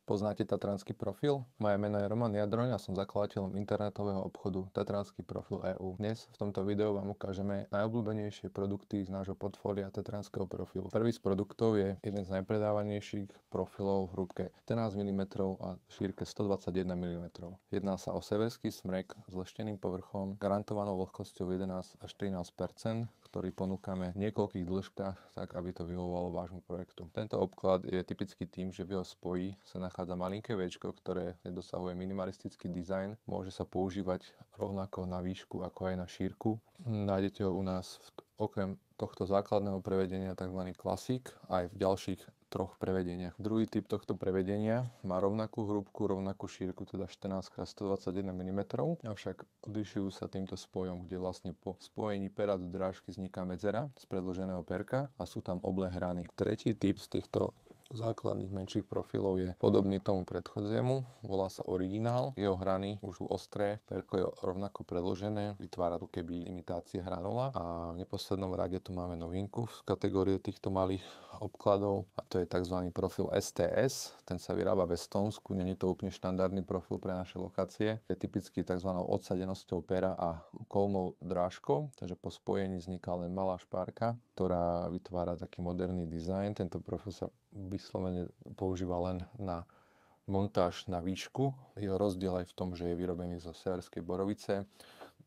Poznáte Tatranský profil? Moje meno je Roman Jadroň a som zakladateľom internetového obchodu Tatranský profil EU. Dnes v tomto videu vám ukážeme najobľúbenejšie produkty z nášho portfólia Tatranského profilu. Prvý z produktov je jeden z najpredávanejších profilov v hrúbke 14 mm a šírke 121 mm. Jedná sa o severský smrek s lešteným povrchom, garantovanou vlhkosťou 11 až 13%, ktorý ponúkame v niekoľkých dĺžkach, tak aby to vyhovovalo vášmu projektu. Tento obklad je typický tým, že v jeho spoji sa nachádza malinké véčko, ktoré dosahuje minimalistický dizajn. Môže sa používať rovnako na výšku ako aj na šírku. Nájdete ho u nás okrem tohto základného prevedenia tzv. Classic aj v ďalších troch prevedeniach. Druhý typ tohto prevedenia má rovnakú hrúbku, rovnakú šírku, teda 14x121 mm, avšak odlišujú sa týmto spojom, kde vlastne po spojení pera do drážky vzniká medzera z predĺženého perka a sú tam oblé hrany. Tretí typ z týchto základných menších profilov je podobný tomu predchodziemu, volá sa originál. Jeho hrany už sú ostré, perko je rovnako predĺžené, vytvára tu keby imitácie hranola a v neposlednom rade tu máme novinku z kategórie týchto malých obkladov a to je tzv. Profil STS. Ten sa vyrába v Estónsku, nie je to úplne štandardný profil pre naše lokácie. Je typický tzv. Odsadenosťou pera a kolmou drážkou, takže po spojení vzniká len malá špárka, ktorá vytvára taký moderný dizajn. Tento profil sa vyslovene používa len na montáž na výšku. Jeho rozdiel aj v tom, že je vyrobený zo severskej borovice,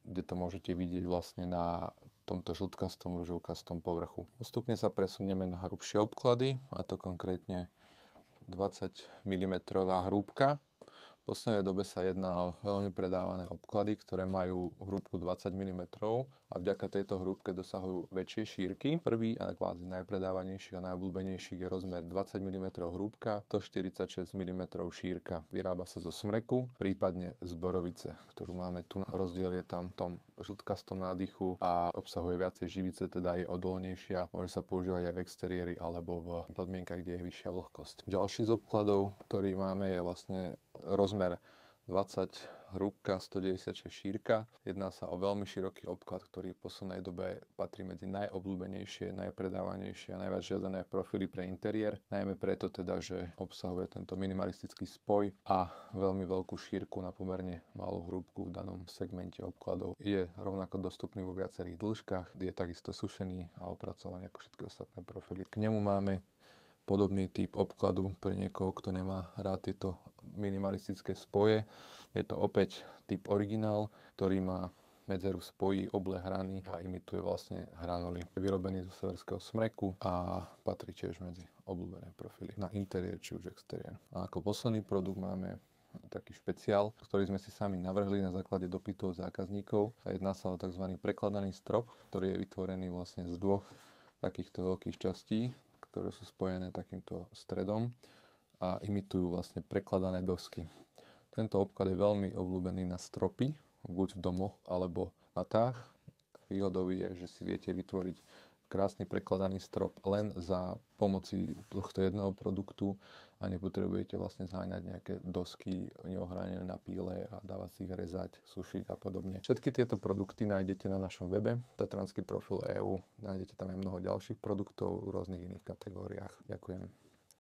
kde to môžete vidieť vlastne na tomto žltkastom, ružovkastom povrchu. Postupne sa presunieme na hrubšie obklady, a to konkrétne 20 mm hrúbka. V poslednej dobe sa jedná o veľmi predávané obklady, ktoré majú hrúbku 20 mm a vďaka tejto hrúbke dosahujú väčšie šírky. Prvý a kvázi najpredávanejší a najobľúbenejší je rozmer 20 mm hrúbka, 146 mm šírka. Vyrába sa zo smreku, prípadne z borovice, ktorú máme tu. Rozdiel je tam v tom žltkastom nádychu a obsahuje viacej živice, teda je odolnejšia. Môže sa používať aj v exteriéri alebo v podmienkach, kde je vyššia vlhkosť. Ďalší z obkladov, ktorý máme, je vlastne rozmer 20 hrúbka, 196 šírka. Jedná sa o veľmi široký obklad, ktorý v poslednej dobe patrí medzi najobľúbenejšie, najpredávanejšie a najviac žiadané profily pre interiér. Najmä preto teda, že obsahuje tento minimalistický spoj a veľmi veľkú šírku na pomerne malú hrúbku v danom segmente obkladov. Je rovnako dostupný vo viacerých dĺžkach, je takisto sušený a opracovaný ako všetky ostatné profily. K nemu máme podobný typ obkladu pre niekoho, kto nemá rád tieto minimalistické spoje. Je to opäť typ originál, ktorý má medzeru spojí, oblé hrany a imituje vlastne hranoly. Je vyrobený zo severského smreku a patrí tiež medzi obľúbené profily na interiér či už exteriér. A ako posledný produkt máme taký špeciál, ktorý sme si sami navrhli na základe dopytov zákazníkov. Jedná sa o tzv. Prekladaný strop, ktorý je vytvorený vlastne z dvoch takýchto veľkých častí, ktoré sú spojené takýmto stredom a imitujú vlastne prekladané dosky. Tento obklad je veľmi obľúbený na stropy, buď v domoch alebo na chatách. Výhodou je, že si viete vytvoriť krásny prekladaný strop len za pomoci tohto jedného produktu a nepotrebujete vlastne zháňať nejaké dosky neohranené na píle a dávať si ich rezať, sušiť a podobne. Všetky tieto produkty nájdete na našom webe Tatranský profil EU. Nájdete tam aj mnoho ďalších produktov v rôznych iných kategóriách. Ďakujem.